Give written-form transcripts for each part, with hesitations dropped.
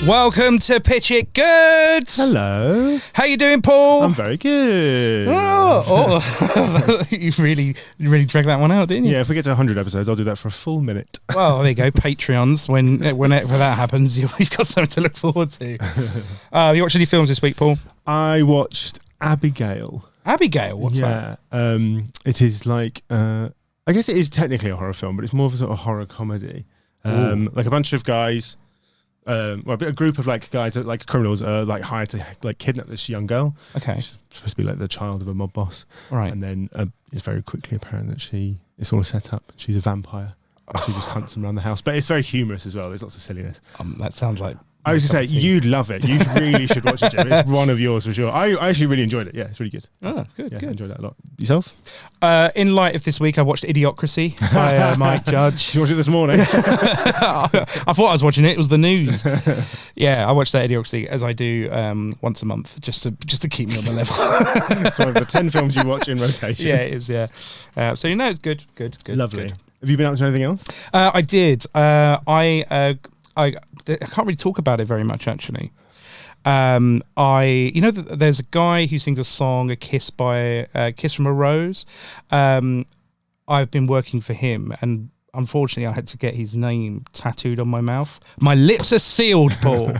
Welcome to Pitch It Good. Hello. How you doing, Paul? I'm very good. You really dragged that one out, didn't you? Yeah, if we get to 100 episodes, I'll do that for a full minute. Well, there you go. Patreons. When that happens, you've got something to look forward to. You watched any films this week, Paul? I watched Abigail. Abigail? What's that? It is like, I guess it is technically a horror film, but it's more of a sort of horror comedy. Like a bunch of guys, a group of like guys that like criminals are like hired to like kidnap this young girl. Okay. She's supposed to be like the child of a mob boss. Right. And then it's very quickly apparent that it's all set up. She's a vampire. And she just hunts them around the house. But it's very humorous as well. There's lots of silliness. That sounds like... I was going to say, you'd love it. You really should watch it, Jim. It's one of yours for sure. I actually really enjoyed it. Yeah, it's really good. Oh, good, I good. enjoyed that a lot. Yourself? In light of this week, I watched Idiocracy by Mike Judge. You watched it this morning? I thought I was watching it. It was the news. Yeah, I watched that Idiocracy as I do once a month, just to keep me on the level. It's one of the 10 films you watch in rotation. Yeah, it is, yeah. So, it's good. Lovely. Good. Have you been up to anything else? I did. I can't really talk about it very much, actually. There's a guy who sings a song, A Kiss from a Rose. I've been working for him, and unfortunately I had to get his name tattooed on my mouth. My lips are sealed, Paul.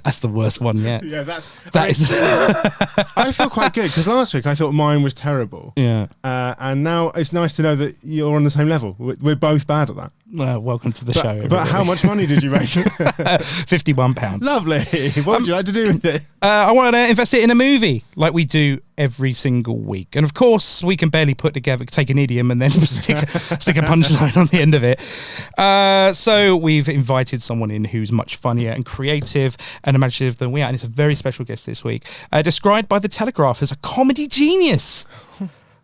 That's the worst one yet. Yeah, that is. I feel quite good because last week I thought mine was terrible. Yeah. And now it's nice to know that you're on the same level. We're both bad at that. Well, welcome to the show. Everybody. But how much money did you make? £51. Lovely. What would you like to do with it? I want to invest it in a movie like we do every single week. And of course, we can barely take an idiom and then stick a punchline on the end of it. So we've invited someone in who's much funnier and creative and imaginative than we are. And it's a very special guest this week. Described by The Telegraph as a comedy genius.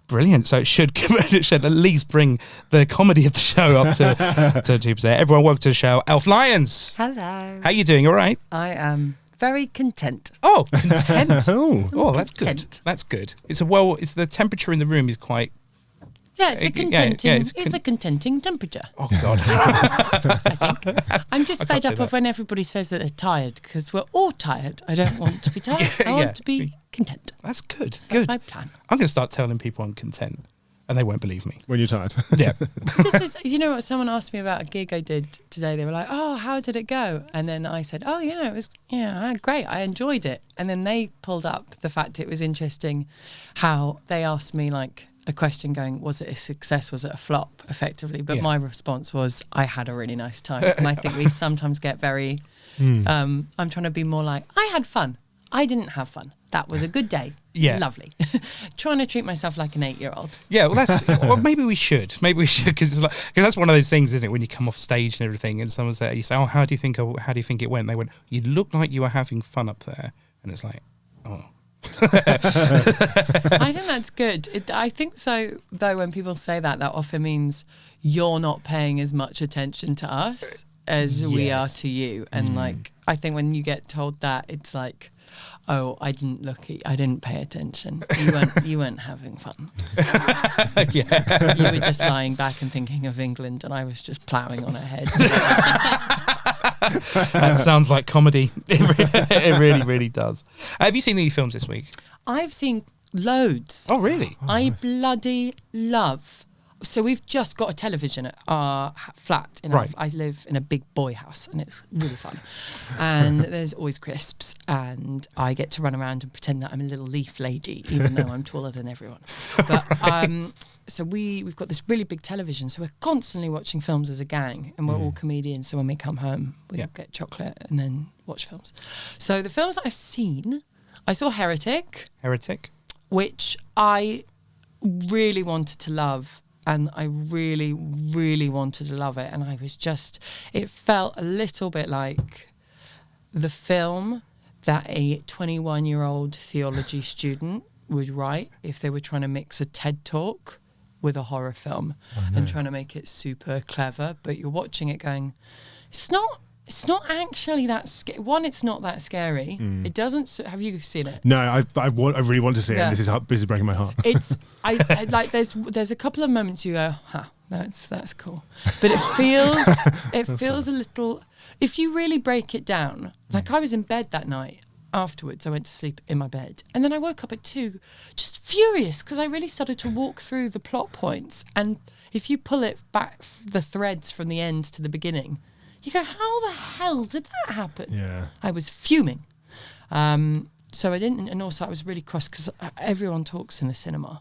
Brilliant. So it should at least bring the comedy of the show up to 2%. Everyone, welcome to the show. Elf Lyons. Hello. How you doing? All right? I am very content. Oh, content. Oh, that's content. good. That's good. It's the temperature in the room is quite... Yeah, it's a contenting. Yeah, it's a contenting temperature. Oh God. I think. I'm just fed up say of when everybody says that they're tired because we're all tired. I don't want to be tired. I want to be content. That's good. So good. That's my plan. I'm going to start telling people I'm content, and they won't believe me. When you're tired. Yeah. This is, what someone asked me about a gig I did today. They were like, "Oh, how did it go?" And then I said, "Oh, it was great. I enjoyed it." And then they pulled up the fact it was interesting how they asked me like a question going, was it a success, was it a flop, effectively? But my response was, I had a really nice time. And I think we sometimes get very, I'm trying to be more like, I had fun. I didn't have fun. That was a good day. Yeah. Lovely. Trying to treat myself like an 8-year-old. Yeah, well, maybe we should. Because that's one of those things, isn't it? When you come off stage and everything, and someone says, you say, "Oh, how do you think it went?" They went, "You look like you were having fun up there," and it's like, oh. I think that's good. I think so, though, when people say that often means you're not paying as much attention to us as we are to you. And I think when you get told that, it's like, oh, I didn't pay attention. You weren't having fun. Yeah. You were just lying back and thinking of England, and I was just ploughing on ahead. That sounds like comedy. It really, really does. Have you seen any films this week? I've seen loads. Oh, really? I bloody love. So we've just got a television at our flat. I live in a big boy house, and it's really fun. And there's always crisps, and I get to run around and pretend that I'm a little leaf lady, even though I'm taller than everyone. But so we've got this really big television, so we're constantly watching films as a gang, and we're all comedians. So when we come home, we get chocolate and then watch films. So the films that I've seen, I saw Heretic, which I really wanted to love. And I really, really wanted to love it. And it felt a little bit like the film that a 21-year-old theology student would write if they were trying to mix a TED Talk with a horror film and trying to make it super clever. But you're watching it going, it's not It's not actually that scary. One, it's not that scary. It doesn't. Have you seen it? No, I really want to see it. And this is breaking my heart. It's I like. There's a couple of moments you go, huh, that's cool, but it feels a little. If you really break it down, like I was in bed that night. Afterwards, I went to sleep in my bed, and then I woke up at 2, just furious because I really started to walk through the plot points. And if you pull it back, the threads from the end to the beginning, you go, "How the hell did that happen?" Yeah, I was fuming. So I didn't, and also I was really cross because everyone talks in the cinema.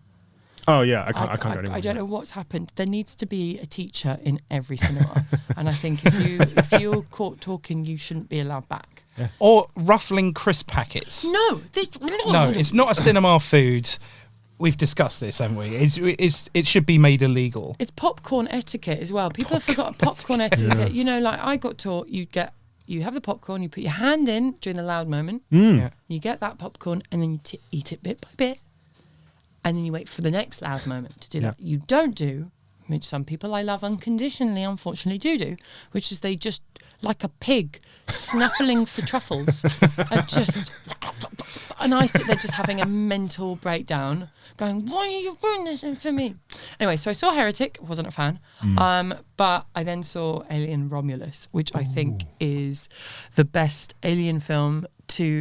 Oh yeah, I can't go anymore. I don't know what's happened. There needs to be a teacher in every cinema, and I think if you're caught talking, you shouldn't be allowed back. Yeah. Or ruffling crisp packets. No, it's not a cinema food. We've discussed this, haven't we? It should be made illegal. It's popcorn etiquette as well. People have forgotten popcorn etiquette. Yeah. You know, like I got taught, you have the popcorn, you put your hand in during the loud moment. Yeah. You get that popcorn, and then you eat it bit by bit. And then you wait for the next loud moment to do that. You don't do, which some people I love unconditionally, unfortunately, do, which is they just, like a pig, snuffling for truffles, and I sit there just having a mental breakdown, going, "Why are you doing this for me?" Anyway, so I saw Heretic, wasn't a fan, but I then saw Alien Romulus, which I think is the best Alien film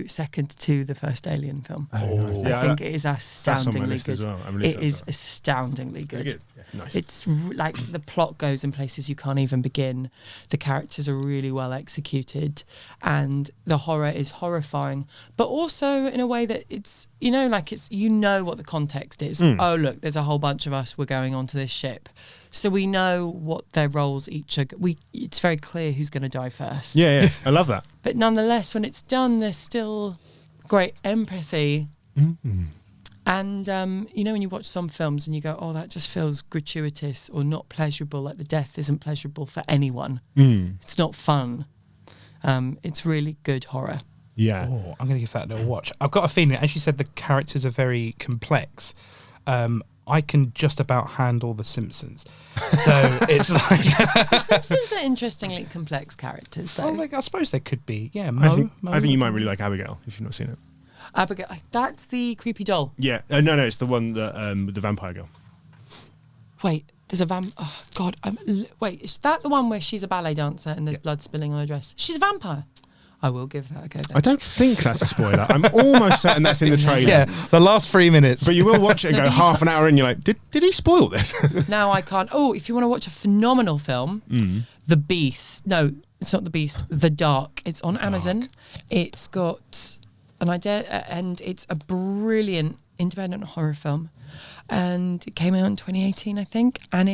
second to the first Alien film. Nice. I think it is astoundingly good. As well. It is astoundingly good. Is it good? Yeah, nice. It's like the plot goes in places you can't even begin. The characters are really well executed, and the horror is horrifying, but also in a way that it's what the context is. Oh look, there's a whole bunch of us. We're going onto this ship. So we know what their roles each are. It's very clear who's going to die first. Yeah, I love that. But nonetheless, when it's done, there's still great empathy. Mm-hmm. And, when you watch some films and you go, oh, that just feels gratuitous or not pleasurable, like the death isn't pleasurable for anyone. It's not fun. It's really good horror. Yeah. Oh, I'm going to give that a little watch. I've got a feeling, as you said, the characters are very complex. I can just about handle The Simpsons. So it's like... The Simpsons are interestingly complex characters, though. Well, I suppose they could be, yeah. I think you might really like Abigail, if you've not seen it. Abigail, that's the creepy doll. Yeah. No, it's the one that with the vampire girl. Wait, there's a oh, God. Wait, is that the one where she's a ballet dancer and there's blood spilling on her dress? She's a vampire. I will give that a go then. I don't think that's a spoiler. I'm almost certain that's in the trailer. Yeah, the last 3 minutes. But you will watch it and go half an hour in, you're like, did he spoil this? Now I can't. Oh, if you want to watch a phenomenal film, The Beast. No, it's not The Beast. The Dark. It's on Amazon. It's got an idea, and it's a brilliant independent horror film. And it came out in 2018, I think. And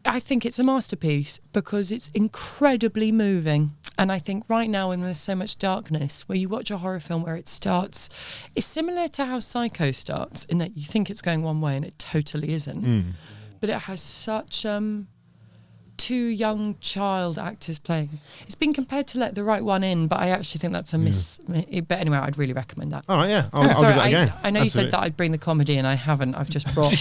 I think it's a masterpiece because it's incredibly moving. And I think right now, when there's so much darkness, where you watch a horror film where it starts, it's similar to how Psycho starts, in that you think it's going one way and it totally isn't. But it has such two young child actors playing. It's been compared to Let the Right One In, but I actually think that's a miss. But anyway, I'd really recommend that. All right, yeah. I'll give that a go. I know you said that I'd bring the comedy, and I haven't. I've just brought...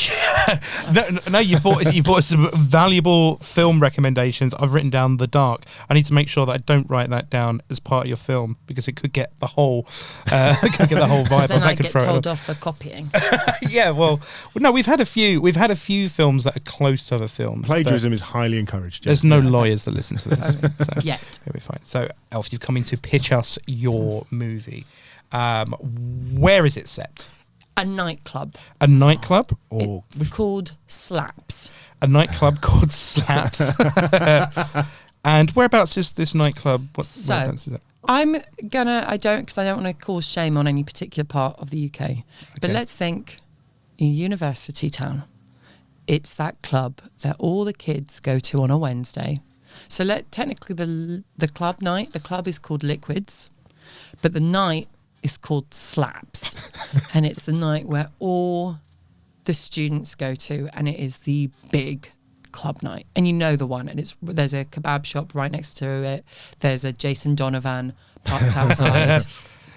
No, you brought some valuable film recommendations. I've written down The Dark. I need to make sure that I don't write that down as part of your film, because it could get the whole vibe. Then I get told off for copying. Yeah, well, no, we've had a few films that are close to other films. Plagiarism is highly encouraged. There's no lawyers that listen to this. So yet. It'll be fine. So, Elf, you've come in to pitch us your movie. Where is it set? A nightclub. A nightclub? It's called Slaps. A nightclub called Slaps. And whereabouts is this nightclub? Whereabouts is it? I don't want to cause shame on any particular part of the UK. But let's think in university town. It's that club that all the kids go to on a Wednesday. So technically the club night, the club is called Liquids, but the night is called Slaps. And it's the night where all the students go to, and it is the big club night. And you know the one, and there's a kebab shop right next to it. There's a Jason Donovan parked outside.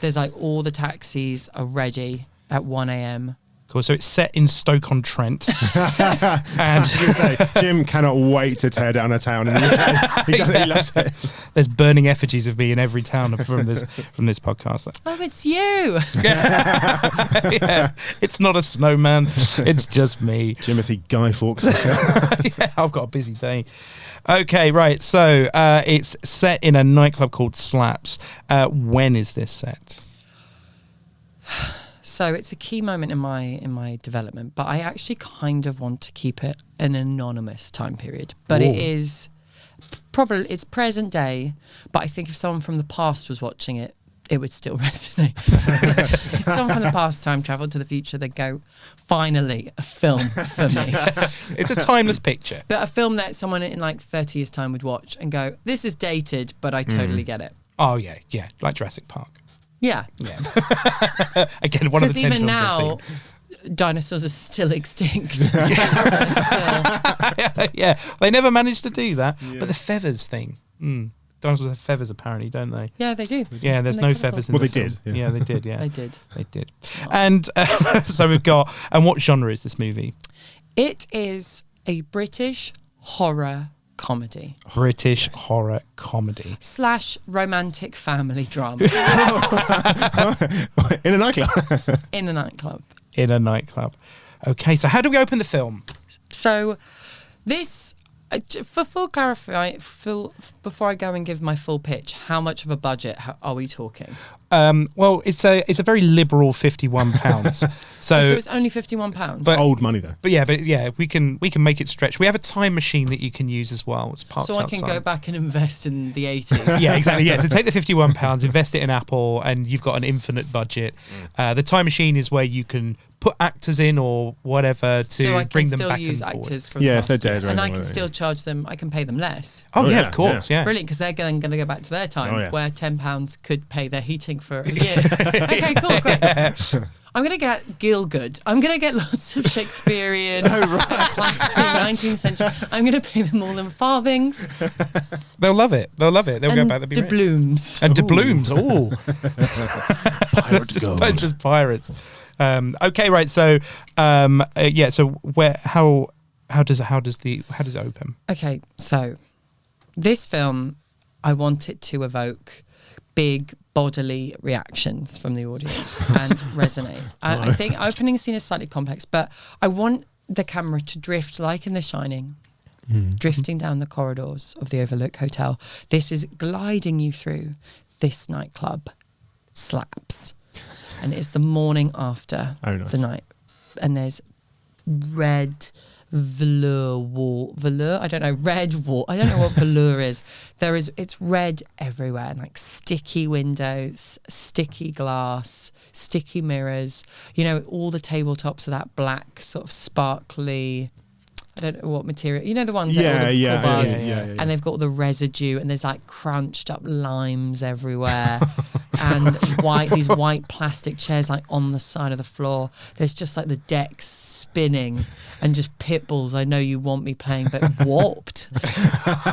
There's like all the taxis are ready at 1 a.m. Cool. So it's set in Stoke-on-Trent. And I was going to say, Jim cannot wait to tear down a town in the UK. He loves it. There's burning effigies of me in every town from this podcast. Oh, it's you. Yeah. It's not a snowman. It's just me. Jimothy Guy Fawkes. Yeah, I've got a busy day. Okay, right. So it's set in a nightclub called Slaps. When is this set? So it's a key moment in my development, but I actually kind of want to keep it an anonymous time period. But it is probably, it's present day, but I think if someone from the past was watching it, it would still resonate. If someone from the past time travelled to the future, they'd go, finally, a film for me. It's a timeless picture. But a film that someone in like 30 years' time would watch and go, this is dated, but I totally get it. Oh, yeah, like Jurassic Park. Yeah. Again, one of the 10 even films now, I've seen. dinosaurs are still extinct. Yeah, they never managed to do that. But the feathers thing. Dinosaurs have feathers, apparently, don't they? Yeah, they do. Yeah, there's no feathers in the film. Did. Yeah, they did, yeah. They did. And so we've got... And what genre is this movie? It is a British horror comedy. British horror comedy. / romantic family drama. In a nightclub. In a nightclub. In a nightclub. Okay, so how do we open the film? So this, for full clarify, before I go and give my full pitch, how much of a budget are we talking? Well, it's a very liberal £51. So it's only £51. But old money though. But yeah, we can make it stretch. We have a time machine that you can use as well. It's parked so I can go back and invest in the 80s. Yeah, exactly. Yeah, so take the £51, invest it in Apple, and you've got an infinite budget. The time machine is where you can put actors in or whatever to bring them back and forward. So I can still use actors from the past. If they're dead. And I can still charge them. I can pay them less. Oh yeah, of course, yeah. Brilliant, because they're going to go back to their time where £10 could pay their heating for a year. Okay, cool, great. I'm going to get Gielgud. I'm going to get lots of Shakespearean, classic 19th century. I'm going to pay them all in farthings. They'll love it. They'll go back. They'll be doubloons. And doubloons. Oh, Pirates just pirates. Okay, right. So, So how does it open? Okay, so this film, I want it to evoke big bodily reactions from the audience and resonate. I think opening scene is slightly complex, but I want the camera to drift like in The Shining, drifting down the corridors of the Overlook Hotel. This is gliding you through this nightclub, Slaps. And it's the morning after the night. And there's red velour wall. I don't know what velour is. It's red everywhere, and like sticky windows, sticky glass, sticky mirrors. You know, all the tabletops are that black sort of sparkly, I don't know what material. You know the ones that all the bars, and they've got all the residue, and there's like crunched up limes everywhere, and these white plastic chairs like on the side of the floor. There's just like the decks spinning, and just pit bulls. I know you want me playing, but warped,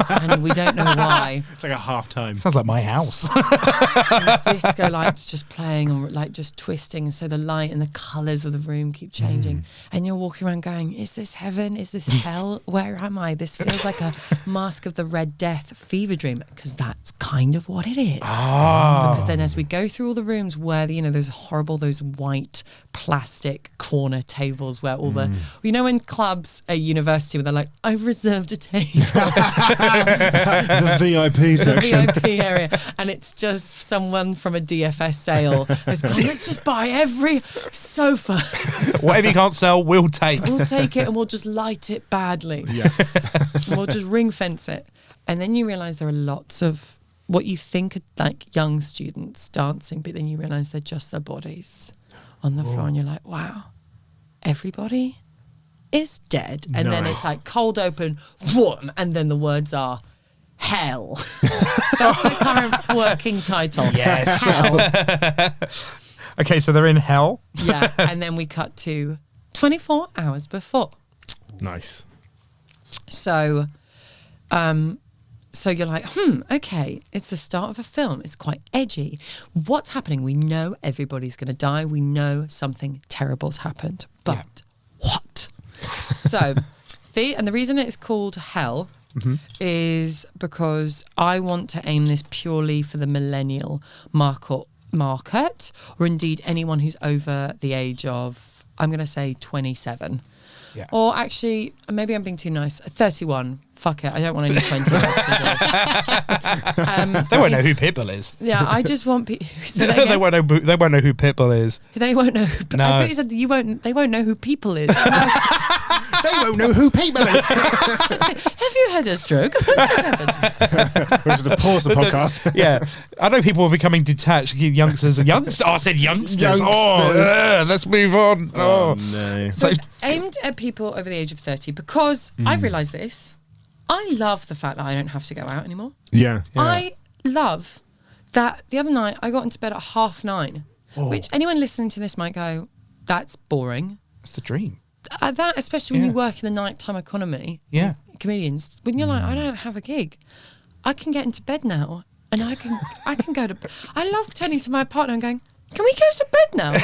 and we don't know why. It's like a half time. Sounds like my house. And disco lights just playing and like just twisting, and so the light and the colours of the room keep changing, and you're walking around going, "Is this heaven? Is this hell? Where am I? This feels like a Mask of the Red Death fever dream," because that's kind of what it is. Because then as we go through all the rooms where those white plastic corner tables where all the in clubs at university where they're like, "I've reserved a table." The VIP section. The VIP area, and it's just someone from a DFS sale has gone, "Let's just buy every sofa. Whatever you can't sell, we'll take. We'll take it, and we'll just light it badly. Yeah. We'll just ring fence it." And then you realise there are lots of what you think are like young students dancing, but then you realise they're just their bodies on the floor, and you're like, wow, everybody is dead. And then it's like cold open, vroom, and then the words are hell. That's the current working title. Yes. Hell. Okay, so they're in hell. Yeah, and then we cut to 24 hours before. Nice. So So you're like, okay, it's the start of a film. It's quite edgy. What's happening? We know everybody's going to die. We know something terrible's happened. But what? So, and the reason it's called Hell is because I want to aim this purely for the millennial market, or indeed anyone who's over the age of, I'm going to say 27. Yeah. Or actually, maybe I'm being too nice. 31. Fuck it. I don't want any 20. They won't know who Pitbull is. Yeah, I just want people. They won't know who Pitbull is. They won't know. No. I thought you said that they won't know who people is. They won't know who people is. Have you had a stroke? We should have paused the podcast. Yeah, I know people are becoming detached. Youngsters. Oh, I said youngsters. Oh, let's move on. Oh no. So it's aimed at people over the age of 30 because I've realised this. I love the fact that I don't have to go out anymore. Yeah. I love that the other night I got into bed at 9:30, which anyone listening to this might go, that's boring. It's a dream. That, especially when you work in the nighttime economy. Yeah. Comedians, when you're like, I don't have a gig, I can get into bed now and I can go to bed. I love turning to my partner and going, can we go to bed now?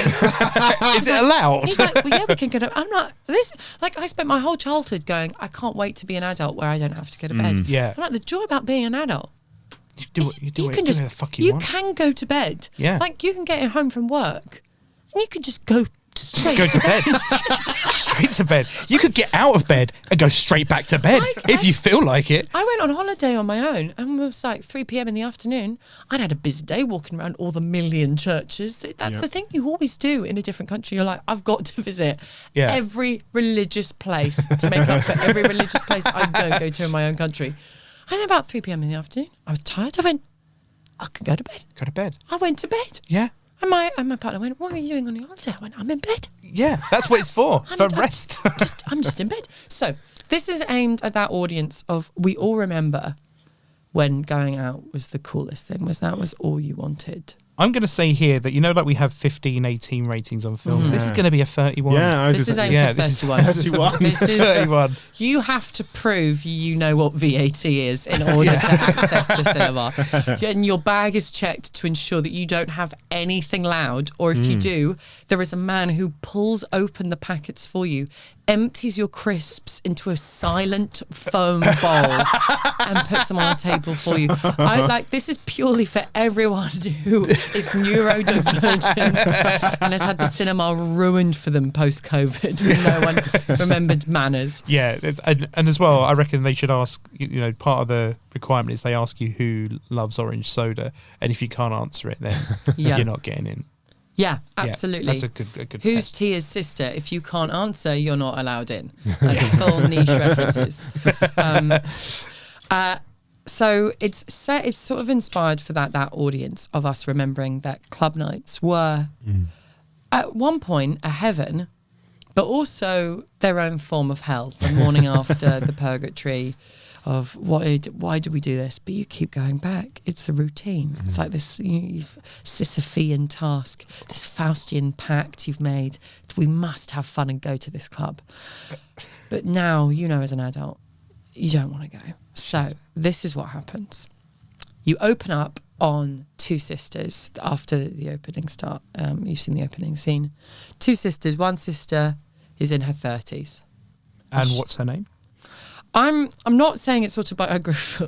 Is it allowed? He's like, well, yeah, we can go to. I'm like, I spent my whole childhood going, I can't wait to be an adult where I don't have to go to bed. Yeah. I'm like, the joy about being an adult. You can just, the fuck you want. can go to bed. Yeah. Like you can get home from work and you can just go straight to bed. Straight to bed. You could get out of bed and go straight back to bed if you feel like it. I went on holiday on my own and it was like 3 p.m. in the afternoon. I'd had a busy day walking around all the million churches. That's the thing you always do in a different country. You're like, I've got to visit every religious place to make up for every religious place I don't go to in my own country. And then about 3 p.m. in the afternoon, I was tired. I went, I can go to bed. Go to bed. I went to bed. Yeah. And my partner went, what are you doing on your holiday? I went, I'm in bed. Yeah, that's what it's for. It's for rest. I'm just in bed. So this is aimed at that audience of, we all remember when going out was the coolest thing, that was all you wanted. I'm going to say here that, like we have 15, 18 ratings on films. This is going to be a 31. Yeah, this is aimed for 31. 31. This is 31. You have to prove you know what VAT is in order to access the cinema. And your bag is checked to ensure that you don't have anything loud, or if you do, there is a man who pulls open the packets for you, empties your crisps into a silent foam bowl and puts them on a table for you. This is purely for everyone who is neurodivergent and has had the cinema ruined for them post-COVID when no one remembered manners. Yeah, and as well, I reckon they should ask, part of the requirement is they ask you who loves orange soda, and if you can't answer it, then you're not getting in. Yeah, absolutely. Yeah, that's a good Who's test. Tia's sister? If you can't answer, you're not allowed in. Full niche references. So it's sort of inspired for that audience of us remembering that club nights were at one point a heaven, but also their own form of hell. The morning after, the purgatory of why do we do this? But you keep going back. It's the routine. It's like this Sisyphean task, this Faustian pact you've made. We must have fun and go to this club. But now, as an adult, you don't want to go. So this is what happens. You open up on two sisters after the opening start. You've seen the opening scene. Two sisters. One sister is in her 30s. And what's her name? I'm not saying it's autobiographical,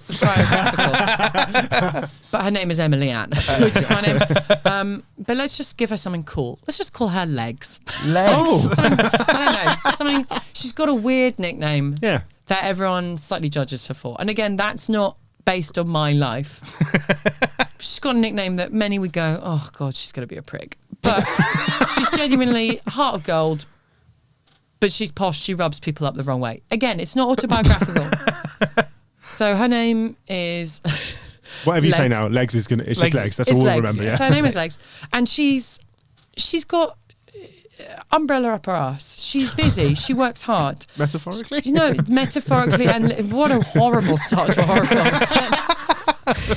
but her name is Emily Ann, which is my name. But let's just give her something cool. Let's just call her Legs. Legs. I don't know. Something. She's got a weird nickname. Yeah. That everyone slightly judges her for. And again, that's not based on my life. She's got a nickname that many would go, oh God, she's going to be a prick. But she's genuinely heart of gold. But she's posh. She rubs people up the wrong way. Again, it's not autobiographical. So her name is whatever you Legs. say now. Legs is gonna. It's just Legs. That's all we'll remember. Yeah. So her name is Legs, and she's got umbrella up her ass. She's busy. She works hard. Metaphorically. Metaphorically, and what a horrible start to a horror film.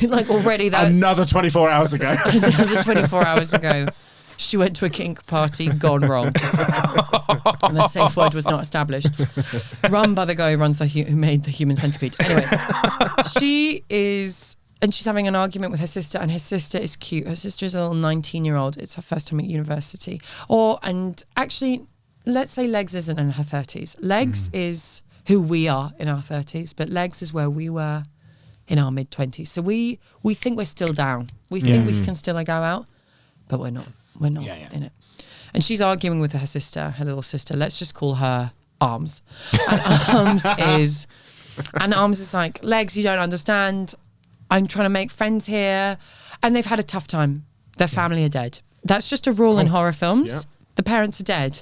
That's, already that's another 24 hours ago. another 24 hours ago. She went to a kink party gone wrong. And the safe word was not established. Run by the guy who made the human centipede. Anyway, she is... And she's having an argument with her sister, and her sister is cute. Her sister is a little 19-year-old. It's her first time at university. And actually, let's say Legs isn't in her 30s. Legs is who we are in our 30s, but Legs is where we were in our mid-20s. So we think we're still down. We think we can still go out, but we're not. We're not in it. And she's arguing with her sister, her little sister. Let's just call her Arms. And Arms is like, Legs, you don't understand. I'm trying to make friends here. And they've had a tough time. Their family are dead. That's just a rule in horror films. Yeah. The parents are dead.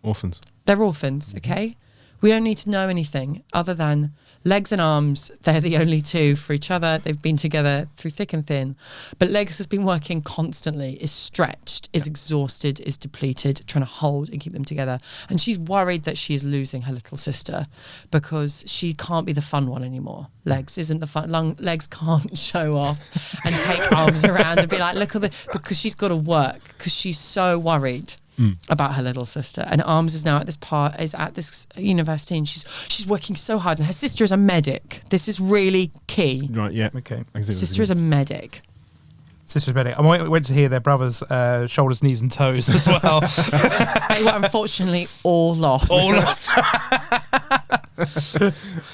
Orphans. They're orphans, okay? We don't need to know anything other than Legs and Arms. They're the only two for each other. They've been together through thick and thin. But Legs has been working constantly, is stretched, is exhausted, is depleted, trying to hold and keep them together. And she's worried that she is losing her little sister because she can't be the fun one anymore. Legs isn't the fun. Legs can't show off and take Arms around and be like, look at because she's got to work because she's so worried about her little sister. And Arms is now at this university, and she's working so hard, and her sister is a medic. This is really key. Right, yeah. Okay. Sister is a medic. Sister's medic. I went to hear their brothers' shoulders, knees and toes as well. They were unfortunately all lost.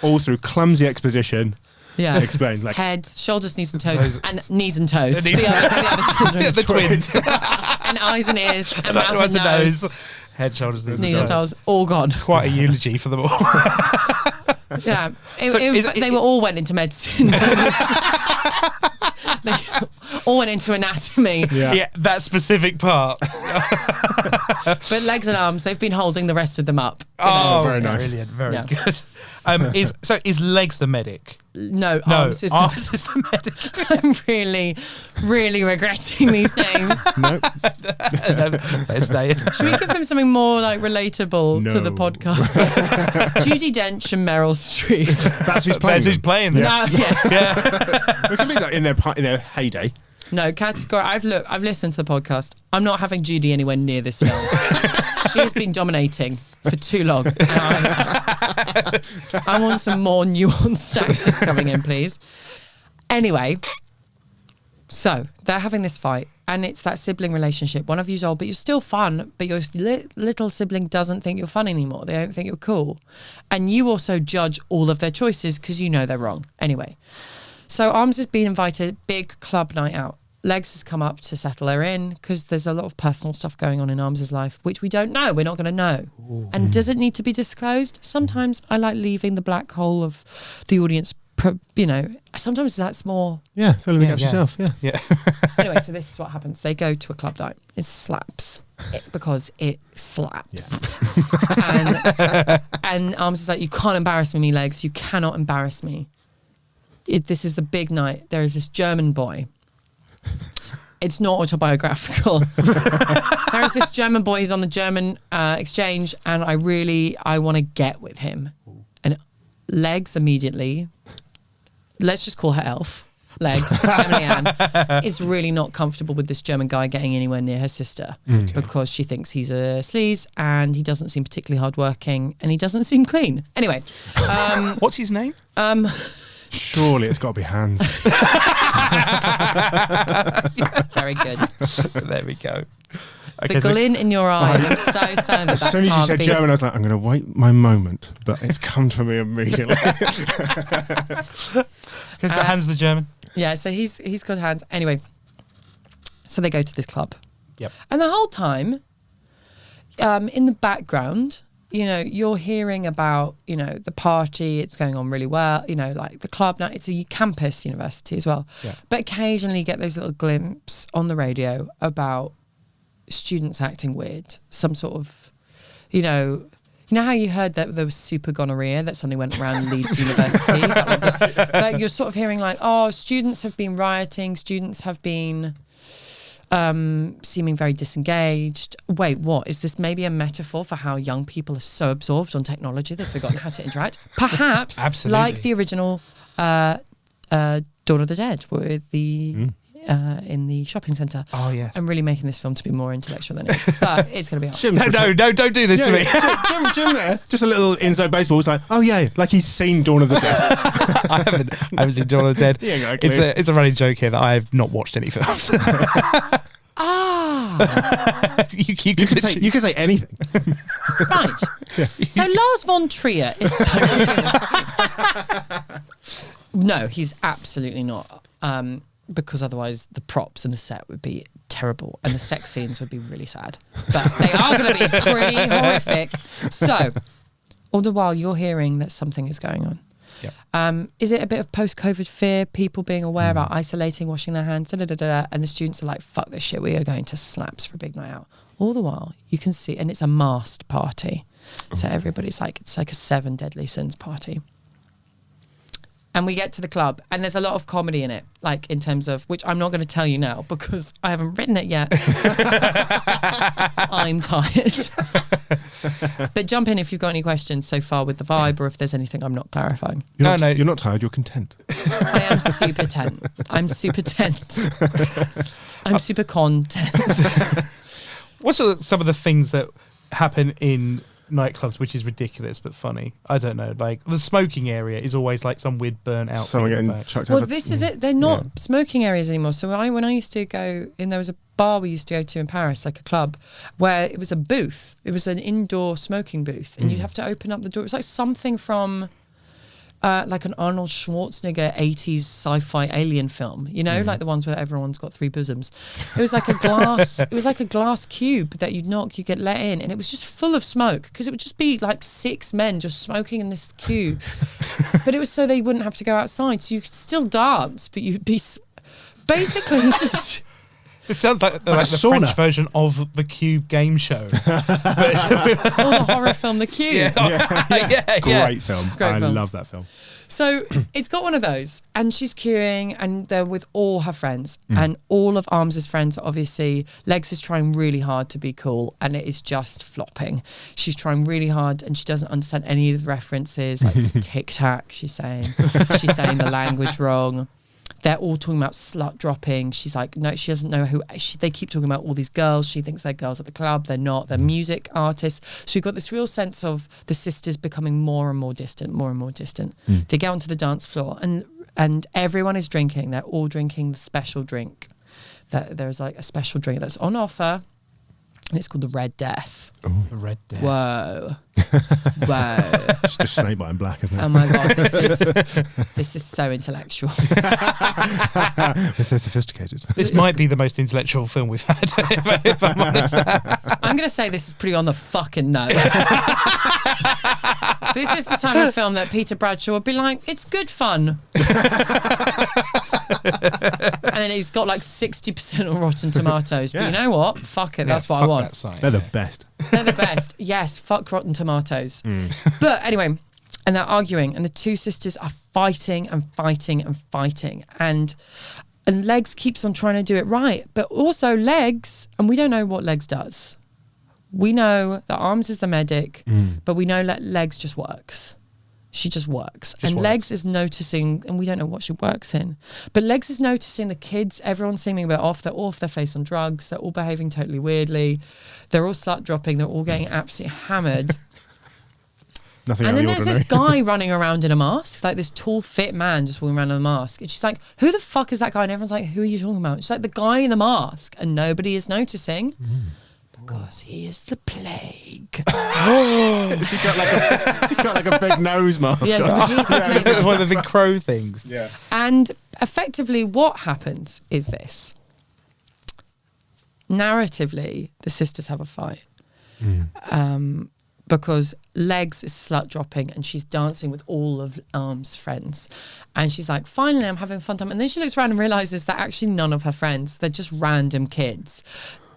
All through clumsy exposition. Yeah. Explained. Like heads, shoulders, knees and toes, and knees and toes. The other children. The twins. And eyes and ears, and mouth and nose. Head, shoulders, knees and toes. All gone. Quite a eulogy for them all. Yeah. They all went into medicine. They all went into anatomy. Yeah, that specific part. But Legs and Arms, they've been holding the rest of them up. Oh, very nice. Brilliant, very good. Is Legs the medic? No, Arms is the medic. I'm really, really regretting these names. No. Let's stay in. Should we give them something more like relatable to the podcast? Judi Dench and Meryl Streep. That's who's playing. Them. No, yeah. We can make that in their heyday. No, category. I've listened to the podcast. I'm not having Judy anywhere near this film. She's been dominating for too long. I want some more nuanced actors coming in, please. Anyway, so they're having this fight, and it's that sibling relationship. One of you's old, but you're still fun, but your little sibling doesn't think you're fun anymore. They don't think you're cool. And you also judge all of their choices because you know they're wrong. Anyway, so Arms has been invited, big club night out. Legs has come up to settle her in because there's a lot of personal stuff going on in Arms' life, which we don't know. We're not going to know. Ooh. And does it need to be disclosed? Sometimes I like leaving the black hole of the audience, sometimes that's more... Yeah, filling it out yourself, yeah. Anyway, so this is what happens. They go to a club night. It slaps because it slaps. Yeah. and Arms is like, you can't embarrass me, Legs. You cannot embarrass me. This is the big night. There is this German boy. It's not autobiographical. There is this German boy. He's on the German exchange, and I want to get with him. And Legs immediately, let's just call her Elf. Legs, Emily Ann, is really not comfortable with this German guy getting anywhere near her sister because she thinks he's a sleaze and he doesn't seem particularly hardworking and he doesn't seem clean. Anyway. What's his name? Surely it's got to be Hans. Very good. There we go. Okay, the glint in your eye. I'm so sad that as soon as you said German, I was like, I'm going to wait my moment, but it's come to me immediately. Because got Hans the German. Yeah, so he's got Hans. Anyway, so they go to this club. Yep. And the whole time, in the background, you're hearing about, the party, it's going on really well, like the club now, it's a campus university as well. Yeah. But occasionally you get those little glimpses on the radio about students acting weird, some sort of, you know how you heard that there was super gonorrhea that suddenly went around Leeds University? But you're sort of hearing like, students have been rioting, students have been seeming very disengaged. Wait, what? Is this maybe a metaphor for how young people are so absorbed on technology they've forgotten how to interact? Perhaps, absolutely. like the original Dawn of the Dead with the in the shopping centre. Oh, yes. I'm really making this film to be more intellectual than it is, but it's going to be hard. No, don't do this to me. Jim there, just a little inside baseball. It's like, oh yeah, like he's seen Dawn of the Dead. I haven't seen Dawn of the Dead. Yeah, exactly. It's a running joke here that I have not watched any films. You can say anything. Right. Yeah. So Lars von Trier is totally... No, he's absolutely not. Because otherwise the props and the set would be terrible and the sex scenes would be really sad. But they are going to be pretty horrific. So, all the while you're hearing that something is going on. Yep. Is it a bit of post-COVID fear, people being aware about isolating, washing their hands, and the students are like, fuck this shit, we are going to Slaps for a big night out. All the while you can see, and it's a masked party. So everybody's like, it's like a 7 deadly sins party. And we get to the club and there's a lot of comedy in it, like in terms of, which I'm not going to tell you now because I haven't written it yet. I'm tired. But jump in if you've got any questions so far with the vibe or if there's anything I'm not clarifying. You're not tired, you're content. I am super tense. I'm super tense. I'm super content. What's some of the things that happen in nightclubs which is ridiculous but funny? I don't know, like the smoking area is always like some weird burnt out someone getting chucked well, this is it. They're not smoking areas anymore. So when I used to go in, there was a bar we used to go to in Paris, like a club, where it was a booth. It was an indoor smoking booth, and you'd have to open up the door. It was like something from like an Arnold Schwarzenegger 80s sci-fi alien film, you know, like the ones where everyone's got 3 bosoms. It was like a glass. It was like a glass cube that you'd knock, you get let in, and it was just full of smoke because it would just be like 6 men just smoking in this cube. But it was so they wouldn't have to go outside, so you could still dance, but you'd be basically just. It sounds like the French version of the Cube game show. Or the horror film The Cube. Great film. I love that film. So it's got one of those, and she's queuing, and they're with all her friends, and all of Arms's friends are obviously. Legs is trying really hard to be cool, and it is just flopping. She's trying really hard, and she doesn't understand any of the references, like tic tac. She's saying the language wrong. They're all talking about slut dropping. She's like, no, she doesn't know who. They keep talking about all these girls. She thinks they're girls at the club. They're not. They're music artists. So you've got this real sense of the sisters becoming more and more distant, more and more distant. They get onto the dance floor and everyone is drinking. They're all drinking the special drink. There's like a special drink that's on offer. And it's called the Red Death. Oh, the Red Death. Whoa. It's just Snakebite in black, isn't it? Oh my God, this is so intellectual. It's so sophisticated. This might be the most intellectual film we've had, if I'm honest. I'm going to say this is pretty on the fucking nose. This is the type of film that Peter Bradshaw would be like, it's good fun. And then he's got like 60% on Rotten Tomatoes. But you know what? Fuck it, that's what I want. They're the best. They're the best. Yes, fuck Rotten Tomatoes. But anyway, and they're arguing, and the 2 sisters are fighting and fighting and fighting. And Legs keeps on trying to do it right. But also Legs, and we don't know what Legs does. We know that Arms is the medic, but we know that Legs just works. She just works. Legs is noticing, and we don't know what she works in, but Legs is noticing the kids, everyone's seeming a bit off. They're all off their face on drugs. They're all behaving totally weirdly. They're all slut dropping. They're all getting absolutely hammered. Nothing and out then of the there's ordinary. this guy running around in a mask, like this tall, fit man just walking around in a mask. And she's like, who the fuck is that guy? And everyone's like, who are you talking about? She's like, the guy in the mask. And nobody is noticing. Because he is the plague. Has he got like a big nose mask? Yes, he's the plague. It's one of the big crow things. Yeah. And effectively what happens is this. Narratively, the sisters have a fight. Because Legs is slut dropping and she's dancing with all of Arm's friends. And she's like, finally, I'm having a fun time. And then she looks around and realizes that actually none of her friends, they're just random kids.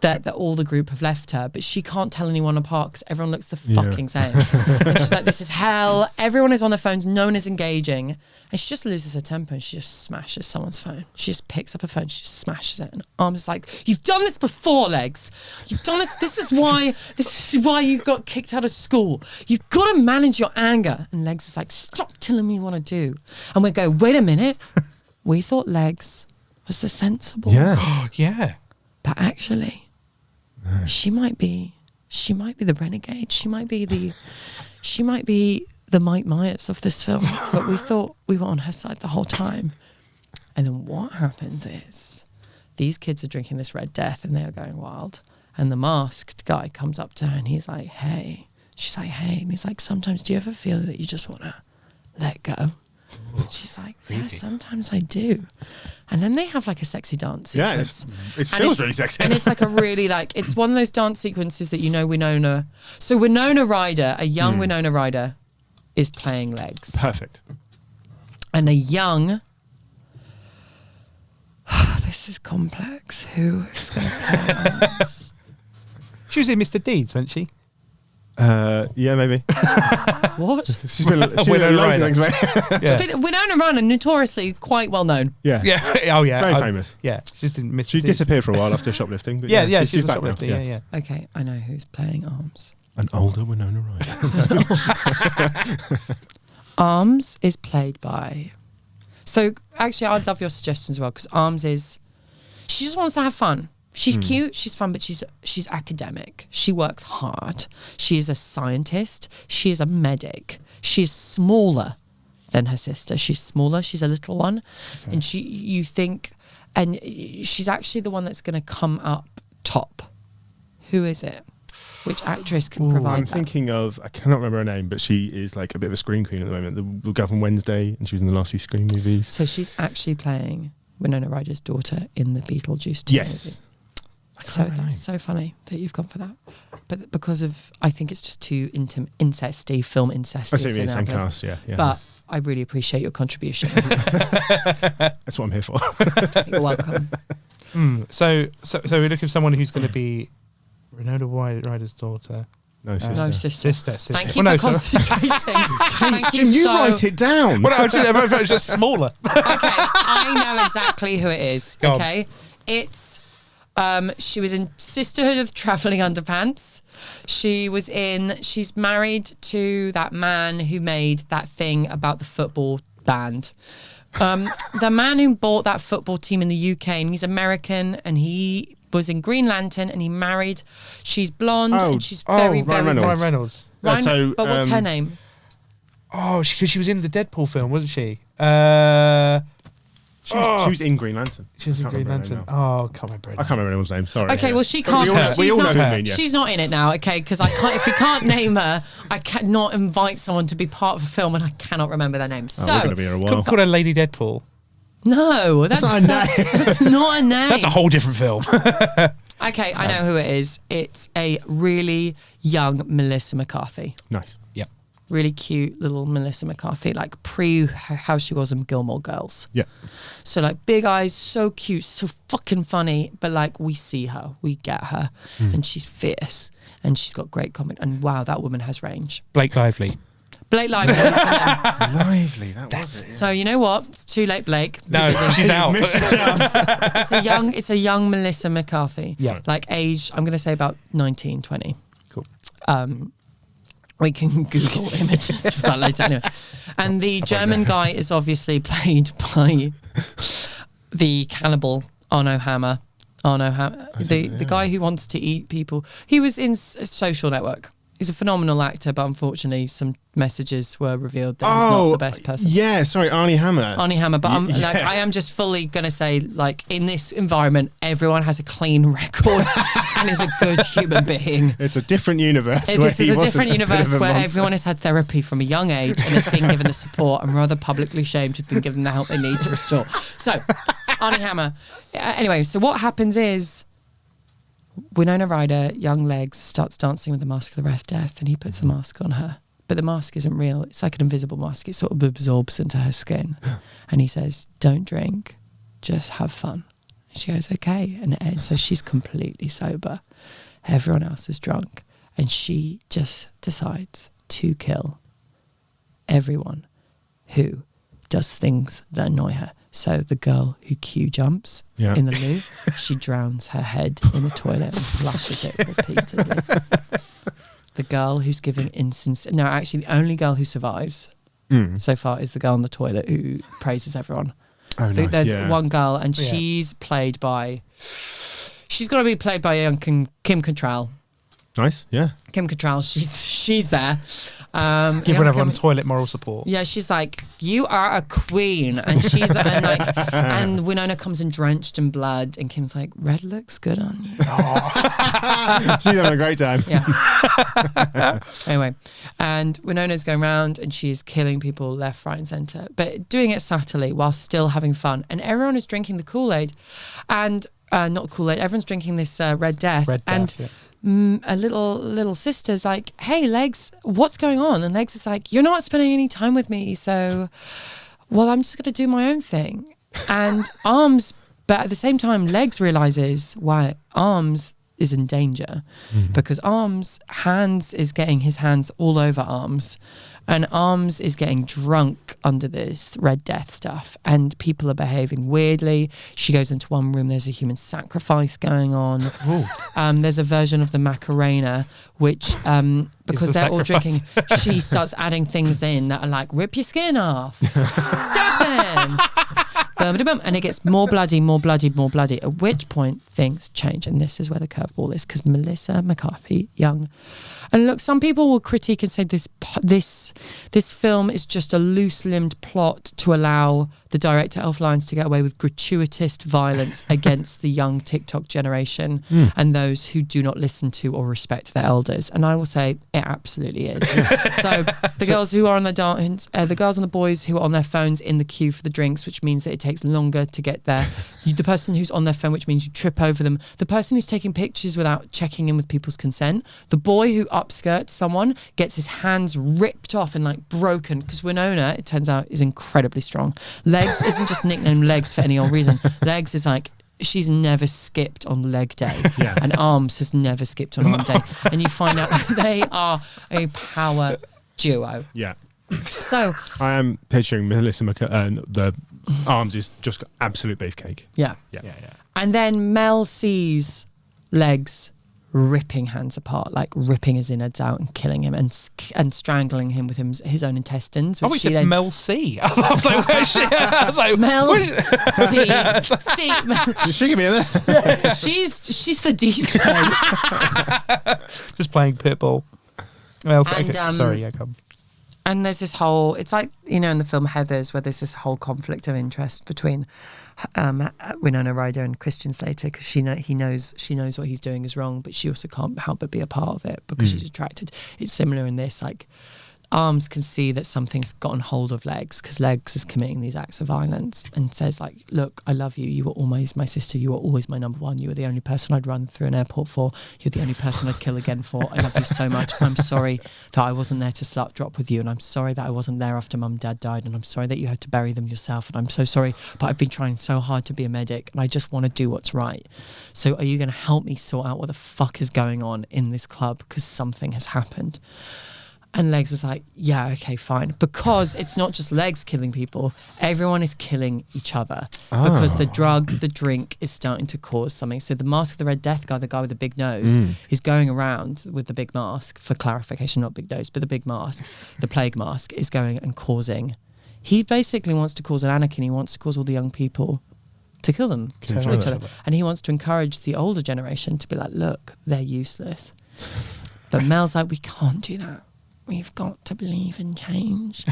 That all the group have left her, but she can't tell anyone apart because everyone looks the fucking same. And she's like, this is hell. Everyone is on their phones. No one is engaging. And she just loses her temper and she just smashes someone's phone. She just picks up her phone. She just smashes it. And Arms is like, you've done this before, Legs. You've done this. This is why you got kicked out of school. You've got to manage your anger. And Legs is like, stop telling me what to do. And we go, wait a minute. We thought Legs was the sensible. Yeah. Yeah. But actually, she might be the renegade. She might be the Mike Myers of this film. But we thought we were on her side the whole time. And then what happens is these kids are drinking this Red Death and they are going wild. And the masked guy comes up to her and he's like, hey. She's like, hey. And he's like, sometimes do you ever feel that you just want to let go? And she's like, yeah, sometimes I do. And then they have like a sexy dance sequence. Yeah, it feels really sexy. And it's like a really like, it's one of those dance sequences that Winona. So Winona Ryder, a young Winona Ryder, is playing legs. Perfect. And a young... this is complex. Who is going to play arms? She was in Mr. Deeds, wasn't she? Yeah, maybe. What? She's been loads of things, mate. Yeah. Winona Ryder, notoriously quite well known. Yeah. Yeah. Oh, yeah. Very famous. Yeah. She just didn't miss. She disappeared for a while after shoplifting. But Yeah. she's back shoplifting. now. Yeah. Okay, I know who's playing arms. An older Winona Ryder. Arms is played by... So, actually, I'd love your suggestions as well, because Arms is... She just wants to have fun. She's cute, she's fun, but she's academic. She works hard. She is a scientist. She is a medic. She is smaller than her sister. She's smaller. She's a little one. Okay. And she's actually the one that's going to come up top. Who is it? Which actress can provide I'm thinking of, I cannot remember her name, but she is like a bit of a screen queen at the moment. The girl from Wednesday, and she was in the last few Scream movies. So she's actually playing Winona Ryder's daughter in the Beetlejuice 2 yes. movie. So that's so funny that you've gone for that. But because of, I think it's just too incesty, film incesty. I see the same cast, yeah. But I really appreciate your contribution. That's what I'm here for. You're welcome. So we're looking for someone who's going to be Winona Ryder's daughter. No, sister. No, sister. Sister. Thank you for concentrating. Thank Jim, you write it down. Well, I was just smaller. Okay, I know exactly who it is. Go okay, it's she was in Sisterhood of the Traveling Underpants. She's married to that man who made that thing about the football band. The man who bought that football team in the UK, and he's American, and he was in Green Lantern, and he married. She's blonde, and she's very Ryan Reynolds. But what's her name? Oh, because she was in the Deadpool film, wasn't she? She was in Green Lantern. She was in Green Lantern. Oh, can't remember. I can't remember anyone's name. Sorry. Okay, well she can't. We all know who you mean. Yeah. She's not in it now. Okay, because I can't. If you can't name her, I cannot invite someone to be part of a film, and I cannot remember their name. So we're going to be here a while. Called her Lady Deadpool. No, that's not a name. That's not a name. That's a whole different film. Okay, I know who it is. It's a really young Melissa McCarthy. Nice. Yep. Really cute little Melissa McCarthy, like pre how she was in Gilmore Girls. Yeah. So like big eyes, so cute, so fucking funny, but like we see her, we get her, and she's fierce, and she's got great comment. And wow, that woman has range. Blake Lively. Blake Lively. Lively, was it. Yeah. So you know what? It's too late, Blake. No, she's out. It's a young Melissa McCarthy. Yeah. Like age, I'm going to say about 19, 20. Cool. We can Google images for that later. Anyway. And the German guy is obviously played by the cannibal Arno Hammer. The guy who wants to eat people. He was in Social Network. He's a phenomenal actor, but unfortunately some messages were revealed that he's not the best person. Yeah, sorry, Arnie Hammer. But I am just fully going to say, like, in this environment, everyone has a clean record and is a good human being. It's a different universe. This is a different universe where everyone has had therapy from a young age and has been given the support and rather publicly shamed to have been given the help they need to restore. So, Arnie Hammer. Anyway, so what happens is Winona Ryder, young legs, starts dancing with the mask of the Red Death, and he puts the mask on her. But the mask isn't real. It's like an invisible mask. It sort of absorbs into her skin. And he says, don't drink, just have fun. And she goes, okay. And so she's completely sober. Everyone else is drunk. And she just decides to kill everyone who does things that annoy her. So the girl who Q jumps in the loo, she drowns her head in the toilet and flushes it repeatedly. The girl who's giving actually the only girl who survives so far is the girl in the toilet who praises everyone. Oh, nice. There's one girl, and she's played by. She's got to be played by young Kim Cattrall. Nice, yeah. Kim Cattrall, she's there. Giving everyone toilet moral support. Yeah, she's like, you are a queen, and she's and Winona comes in drenched in blood, and Kim's like, red looks good on you. She's having a great time. Yeah. Anyway, and Winona's going around, and she's killing people left, right, and centre, but doing it subtly while still having fun. And everyone is drinking the Kool-Aid, and not Kool-Aid. Everyone's drinking this Red Death, a little sister's like, hey, Legs, what's going on? And Legs is like, you're not spending any time with me, so, well, I'm just going to do my own thing. And Arms, but at the same time, Legs realizes why Arms is in danger, because Hands is getting his hands all over Arms, and Arms is getting drunk under this Red Death stuff, and people are behaving weirdly. She goes into one room, there's a human sacrifice going on. There's a version of the Macarena, which, because they're all drinking, she starts adding things in that are like, rip your skin off, step in. And it gets more bloody, at which point things change. And this is where the curveball is, because Melissa McCarthy, young. And look, some people will critique and say this film is just a loose-limbed plot to allow the director Elf Lyons to get away with gratuitous violence against the young TikTok generation and those who do not listen to or respect their elders. And I will say it absolutely is. So the girls who are on the dance, the girls and the boys who are on their phones in the queue for the drinks, which means that it takes longer to get there. The person who's on their phone, which means you trip over them. The person who's taking pictures without checking in with people's consent. The boy who upskirts someone gets his hands ripped off and like broken, because Winona, it turns out, is incredibly strong. Legs isn't just nicknamed Legs for any old reason. Legs is like, she's never skipped on leg day, and Arms has never skipped on arm day, and you find out they are a power duo. Yeah. So I am picturing Melissa the Arms is just absolute beefcake. Yeah. And then Mel sees Legs ripping Hands apart, like ripping his innards out and killing him and strangling him with his own intestines. I thought you said Mel C. I was like, where's she? I was like, Mel C. Is she gonna be in there? She's the DJ. Just playing Pitbull. Well, sorry, come. And there's this whole, it's like, in the film Heathers, where there's this whole conflict of interest between Winona Ryder and Christian Slater, because she knows what he's doing is wrong, but she also can't help but be a part of it because she's attracted. It's similar in this, like, Arms can see that something's gotten hold of Legs, because Legs is committing these acts of violence, and says, like, look, I love you. You were always my sister. You were always my number one. You were the only person I'd run through an airport for. You're the only person I'd kill again for. I love you so much. I'm sorry that I wasn't there to slut drop with you, and I'm sorry that I wasn't there after Mum and Dad died, and I'm sorry that you had to bury them yourself, and I'm so sorry, but I've been trying so hard to be a medic, and I just want to do what's right. So are you going to help me sort out what the fuck is going on in this club, because something has happened? And Legs is like, yeah, okay, fine. Because it's not just Legs killing people. Everyone is killing each other. Because the drink is starting to cause something. So the Mask of the Red Death guy, the guy with the big nose, is going around with the big mask, for clarification, not big nose, but the big mask, the plague mask, is going and causing. He basically wants to cause an anarchy. He wants to cause all the young people to kill them. Kill each other. And he wants to encourage the older generation to be like, look, they're useless. But Mel's like, we can't do that. We've got to believe in change.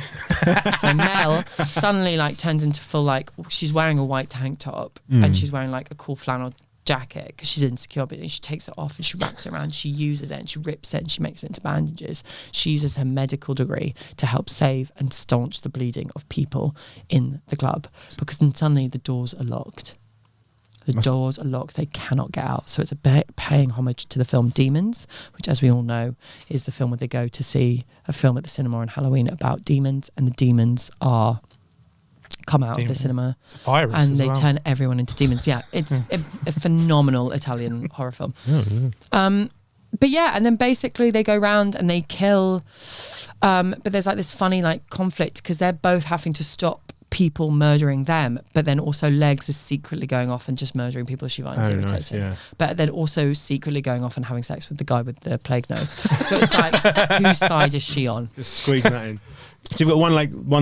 So Mel suddenly turns into full, she's wearing a white tank top and she's wearing a cool flannel jacket because she's insecure, but then she takes it off and she wraps it around, she uses it and she rips it and she makes it into bandages. She uses her medical degree to help save and staunch the bleeding of people in the club, because then suddenly the doors are locked. The doors are locked. They cannot get out. So it's paying homage to the film Demons, which, as we all know, is the film where they go to see a film at the cinema on Halloween about demons, and the demons come out of the cinema and they turn everyone into demons. Yeah, it's a phenomenal Italian horror film. But yeah, and then basically they go around and they kill. But there's this funny conflict, because they're both having to stop people murdering them, but then also Legs is secretly going off and just murdering people she finds irritating. Nice, yeah. But then also secretly going off and having sex with the guy with the plague nose. So it's whose side is she on? Just squeezing that in. So you've got one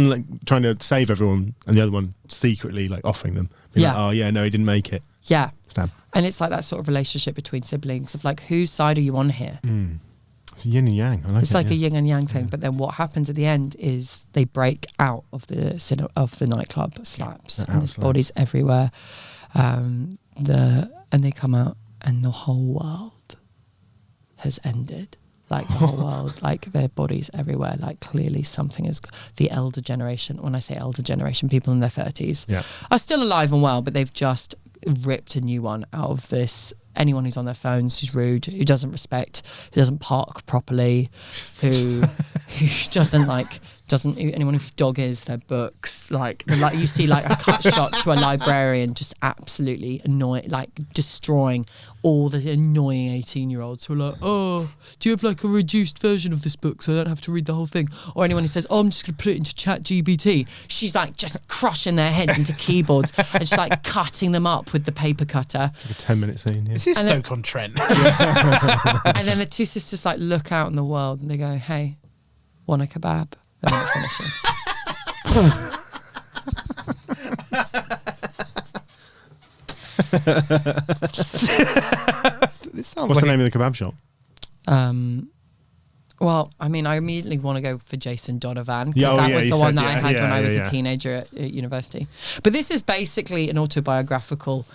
like trying to save everyone, and the other one secretly like offering them. Being like, oh yeah, no, he didn't make it. Yeah. Stab. And it's like that sort of relationship between siblings of like, whose side are you on here? It's yin and yang. I like it's like a yin and yang thing. But then what happens at the end is they break out of the nightclub, slaps, and there's bodies everywhere. And they come out, and the whole world has ended. Like the whole world, like their bodies everywhere. Like clearly something is. The elder generation. When I say elder generation, people in their 30s are still alive and well, but they've just ripped a new one out of this. Anyone who's on their phones, who's rude, who doesn't respect, who doesn't park properly, who doesn't anyone who dog ears their books, like you see like a cut shot to a librarian just absolutely destroying all the annoying 18-year-olds who are like, oh, do you have like a reduced version of this book so I don't have to read the whole thing? Or anyone who says, oh, I'm just going to put it into ChatGPT. She's like just crushing their heads into keyboards and just like cutting them up with the paper cutter. It's like a 10-minute scene. Yeah. This is Stoke-on-Trent. And then the two sisters like look out in the world and they go, hey, want a kebab? And then it finishes. This sounds What's the name of the kebab shop? Well, I mean, I immediately want to go for Jason Donovan because that was the one that I had when I was a teenager at university. But this is basically an autobiographical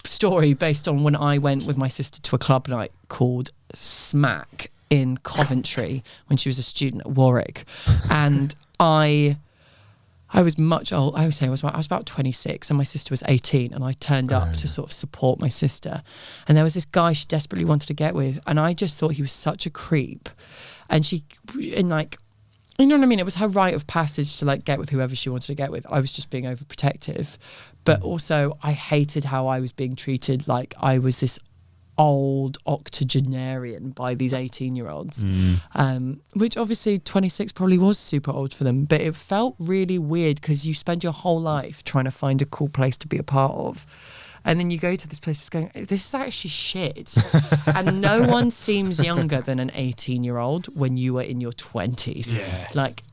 story based on when I went with my sister to a club night called Smack in Coventry when she was a student at Warwick, and I was much old. I would say I was about 26, and my sister was 18, and I turned up to sort of support my sister. And there was this guy she desperately wanted to get with, and I just thought he was such a creep. And like, you know what I mean? It was her rite of passage to like get with whoever she wanted to get with. I was just being overprotective, but also I hated how I was being treated like I was this old octogenarian by these 18-year-olds, which obviously 26 probably was super old for them, but it felt really weird because you spend your whole life trying to find a cool place to be a part of, and then you go to this place going, this is actually shit. And no one seems younger than an 18-year-old when you were in your 20s. Like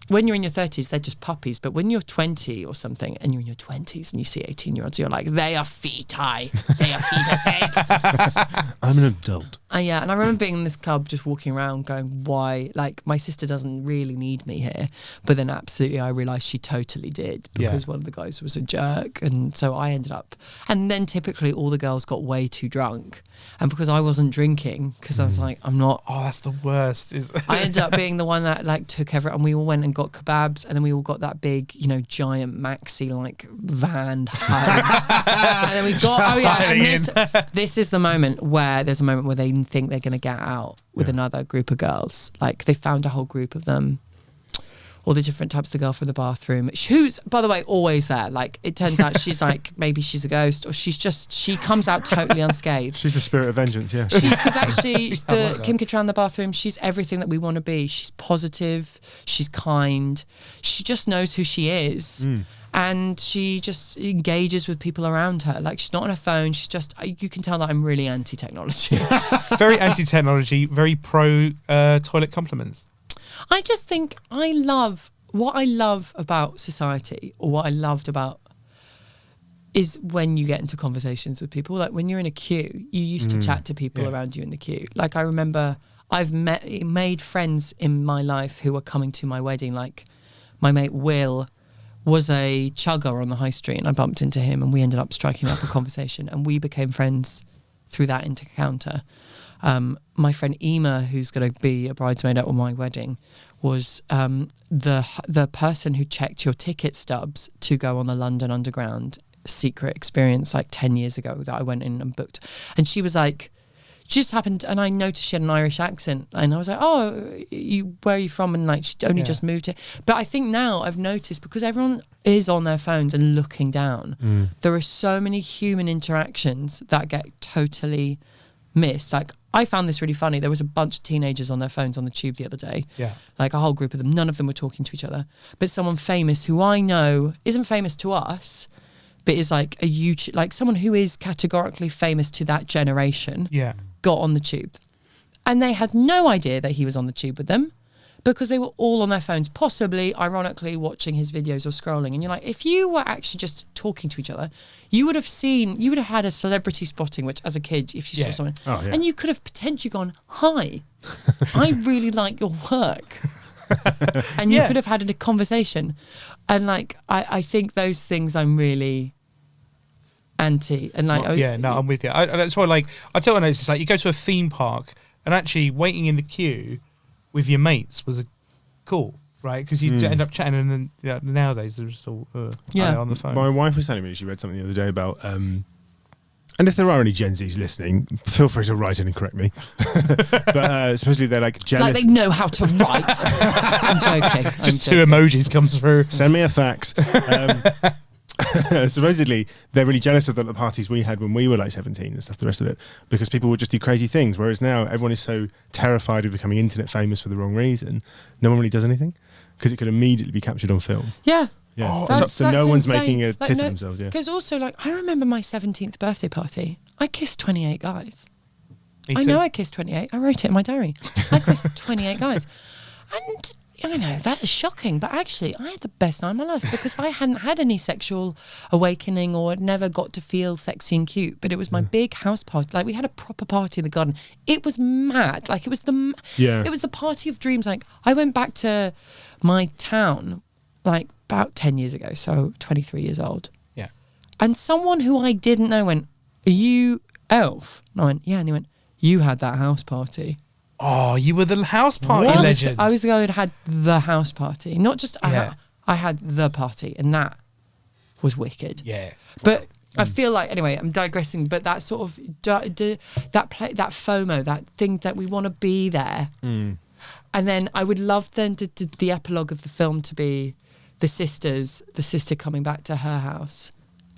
when you're in your 30s, they're just puppies. But when you're 20 or something and you're in your 20s and you see 18-year-olds, you're like, they are feti. They are fetuses. I'm an adult. Yeah, and I remember being in this club just walking around going, why? Like, my sister doesn't really need me here. But then absolutely I realised she totally did because one of the guys was a jerk. And so I ended up... And then typically all the girls got way too drunk. And because I wasn't drinking, because I was like, I'm not... Oh, that's the worst. I ended up being the one that like took and we all went and got kebabs, and then we all got that big, giant maxi like van home. And then we got, and this is the moment where there's a moment where they think they're going to get out with another group of girls. Like they found a whole group of them, all the different types of girl from the bathroom, who's, by the way, always there. Like it turns out she's like, maybe she's a ghost, or she comes out totally unscathed. She's the spirit of vengeance, yeah. Because actually Kim Cattrall in the bathroom, she's everything that we want to be. She's positive, she's kind, she just knows who she is. And she just engages with people around her. Like she's not on her phone. She's just, you can tell that I'm really anti-technology. Very anti-technology, very pro toilet compliments. I just think what I love about society, or what I loved about, is when you get into conversations with people. Like when you're in a queue, you used to chat to people around you in the queue. Like I remember I've made friends in my life who were coming to my wedding. Like my mate Will was a chugger on the high street, and I bumped into him and we ended up striking up a conversation, and we became friends through that encounter. My friend Ema, who's going to be a bridesmaid at my wedding, was the person who checked your ticket stubs to go on the London Underground secret experience like 10 years ago that I went in and booked. And she was like, just happened, and I noticed she had an Irish accent, and I was like, oh, where are you from? And like she'd only just moved here. But I think now I've noticed, because everyone is on their phones and looking down, there are so many human interactions that get totally missed. Like I found this really funny. There was a bunch of teenagers on their phones on the tube the other day. Like a whole group of them. None of them were talking to each other. But someone famous who I know isn't famous to us, but is like a YouTube, like someone who is categorically famous to that generation, got on the tube. And they had no idea that he was on the tube with them. because they were all on their phones, possibly, ironically, watching his videos or scrolling. And you're like, if you were actually just talking to each other, you would have had a celebrity spotting, which as a kid, if you saw someone, and you could have potentially gone, hi, I really like your work. And you could have had a conversation. And like, I think those things I'm really anti. And like, I'm with you. That's why, like, I tell you, it's like you go to a theme park and actually waiting in the queue with your mates was cool, right? Because you end up chatting, and then nowadays they're just all on the phone. My wife was telling me she read something the other day about, and if there are any Gen Zs listening, feel free to write in and correct me. But supposedly they're like jealous. Like they know how to write. I'm joking. Just two emojis comes through. Send me a fax. Supposedly they're really jealous of the parties we had when we were like 17 and stuff, the rest of it, because people would just do crazy things, whereas now everyone is so terrified of becoming internet famous for the wrong reason, no one really does anything because it could immediately be captured on film. Yeah. So no one's insane. making a tit of themselves. Because also, like, I remember my 17th birthday party, I kissed 28 guys. Me I too. know I kissed 28. I wrote it in my diary. I kissed 28 guys. And I know that is shocking, but actually I had the best night of my life because I hadn't had any sexual awakening or had never got to feel sexy and cute. But it was my big house party. Like, we had a proper party in the garden. It was mad. Like, it was the party of dreams. Like, I went back to my town like about 10 years ago, so 23 years old. Yeah. And someone who I didn't know went, "Are you Elf?" And I went, "Yeah." And he went, "You had that house party." Oh, you were the house party legend. I was the guy who had the house party. Not just, I had the party, and that was wicked. Yeah. But I feel like, anyway, I'm digressing, but that sort of, that FOMO, that thing that we want to be there. And then I would love then the epilogue of the film to be the sister coming back to her house,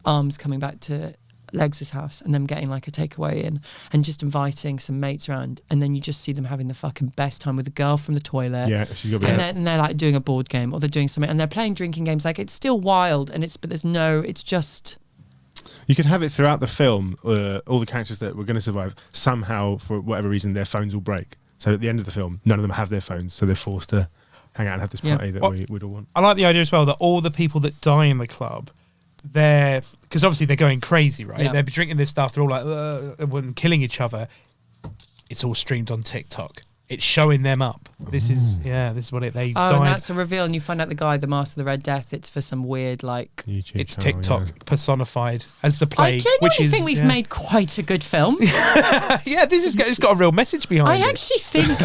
Arms coming back to Legs' house, and them getting like a takeaway in and just inviting some mates around, and then you just see them having the fucking best time with the girl from the toilet. Yeah, she's got to be and they're like doing a board game, or they're doing something, and they're playing drinking games. Like, it's still wild, but it's just. You could have it throughout the film. All the characters that were going to survive, somehow for whatever reason their phones will break. So at the end of the film, none of them have their phones, so they're forced to hang out and have this party that we'd all want. I like the idea as well that all the people that die in the club, because obviously they're going crazy, right? Yeah. They're drinking this stuff. They're all like and killing each other. It's all streamed on TikTok. It's showing them up. This is what they died. And that's a reveal, and you find out the Master of the Red Death. It's for some weird YouTube it's channel, TikTok personified as the plague. I genuinely think we've made quite a good film. It's got a real message behind it. I actually think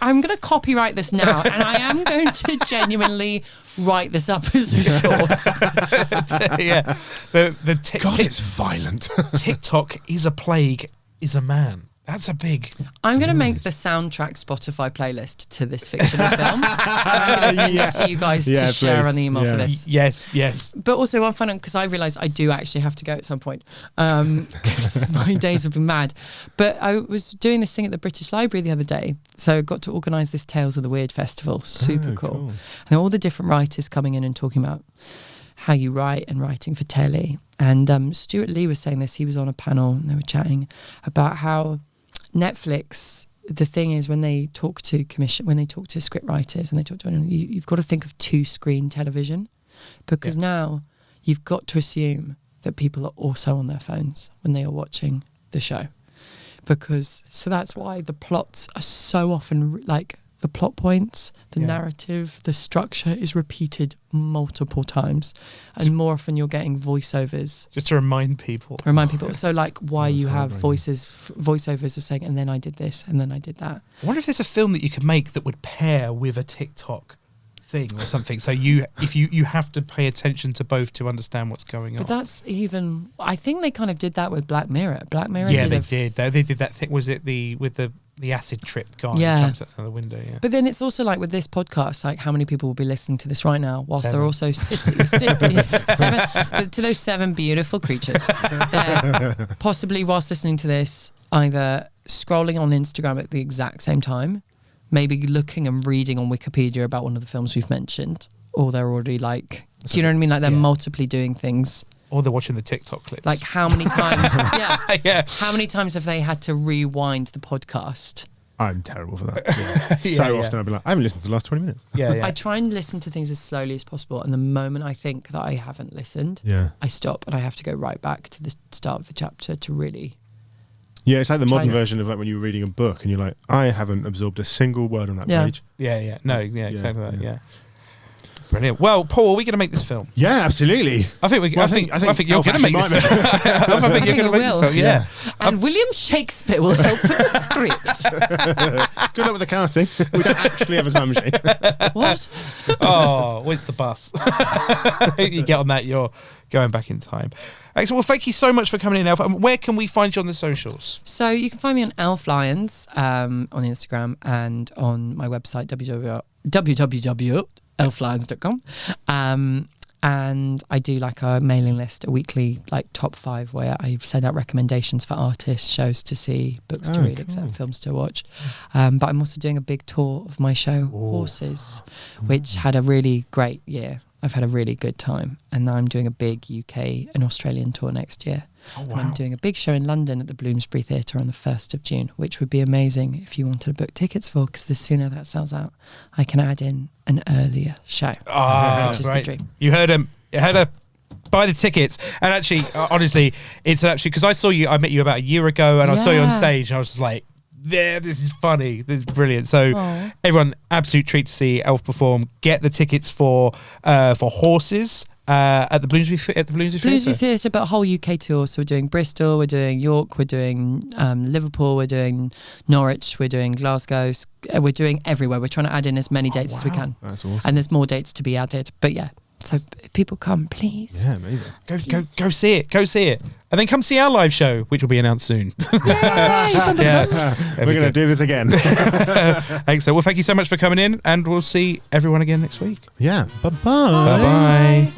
I'm going to copyright this now, and I am going to genuinely write this up as a short. Yeah, God, it's violent. TikTok is a plague, is a man. That's a big. I'm going to make the soundtrack Spotify playlist to this fictional film. I'm going to send it to you guys to share on the email for this. Yes. But also one fun, because I realise I do actually have to go at some point, because my days have been mad. But I was doing this thing at the British Library the other day, so I got to organise this Tales of the Weird festival. Super cool. And there were all the different writers coming in and talking about how you write and writing for telly. And Stuart Lee was saying this. He was on a panel and they were chatting about how Netflix, the thing is, when they talk to script writers and they talk to anyone, you've got to think of 2-screen television, because now you've got to assume that people are also on their phones when they are watching the show, so that's why the plots are so often like the plot points, the narrative, the structure is repeated multiple times, and more often you're getting voiceovers. Just to remind people. So like why you have voiceovers of saying, and then I did this, and then I did that. I wonder if there's a film that you could make that would pair with a TikTok thing or something. So you have to pay attention to both to understand what's going on. But that's even, I think they kind of did that with Black Mirror. Black Mirror. Yeah, they did. They did that thing. Was it with the acid trip guy who jumps out of the window? Yeah. But then it's also like with this podcast, like how many people will be listening to this right now whilst they're also sitting to those 7 beautiful creatures. They're possibly whilst listening to this, either scrolling on Instagram at the exact same time, maybe looking and reading on Wikipedia about one of the films we've mentioned, or they're already like, do you know what I mean? Like they're multiply doing things. Or they're watching the TikTok clips. Like how many times? How many times have they had to rewind the podcast I'm terrible for that. So often I'll be like, I haven't listened to the last 20 minutes. I try and listen to things as slowly as possible, and the moment I think that I haven't listened, I stop and I have to go right back to the start of the chapter to really. Yeah, it's like the modern version of like when you were reading a book and you're like, I haven't absorbed a single word on that page. Exactly that. Yeah. Brilliant. Well, Paul, are we going to make this film? Yeah, absolutely. I think you're going to make this film. I think you're going to make this film. Yeah. And William Shakespeare will help with the script. Good luck with the casting. We don't actually have a time machine. What? Oh, where's the bus? You get on that, you're going back in time. Excellent. Well, thank you so much for coming in, Elf. Where can we find you on the socials? So you can find me on Elf Lyons on Instagram and on my website, www.elflyons.com. And I do like a mailing list, a weekly like top 5 where I send out recommendations for artists, shows to see, books to read, etc., films to watch. But I'm also doing a big tour of my show, Horses, which had a really great year. I've had a really good time, and now I'm doing a big UK and Australian tour next year. And I'm doing a big show in London at the Bloomsbury Theatre on the 1st of June, which would be amazing if you wanted to book tickets for, because the sooner that sells out, I can add in an earlier show, which is the dream. You heard him. You heard her. Buy the tickets. And actually, honestly, it's actually because I met you about a year ago, and I saw you on stage, and I was just like, this is funny. This is brilliant. So everyone, absolute treat to see Elf perform. Get the tickets for Horses at the Bloomsbury Theatre, but a whole UK tour. So we're doing Bristol, we're doing York, we're doing Liverpool, we're doing Norwich, we're doing Glasgow, we're doing everywhere. We're trying to add in as many dates as we can. That's awesome. And there's more dates to be added. But yeah, so people come, please. Yeah, amazing. Go see it. Go see it. And then come see our live show, which will be announced soon. Yeah. We're going to do this again. Excellent. Well, thank you so much for coming in, and we'll see everyone again next week. Yeah. Bye-bye. Bye-bye.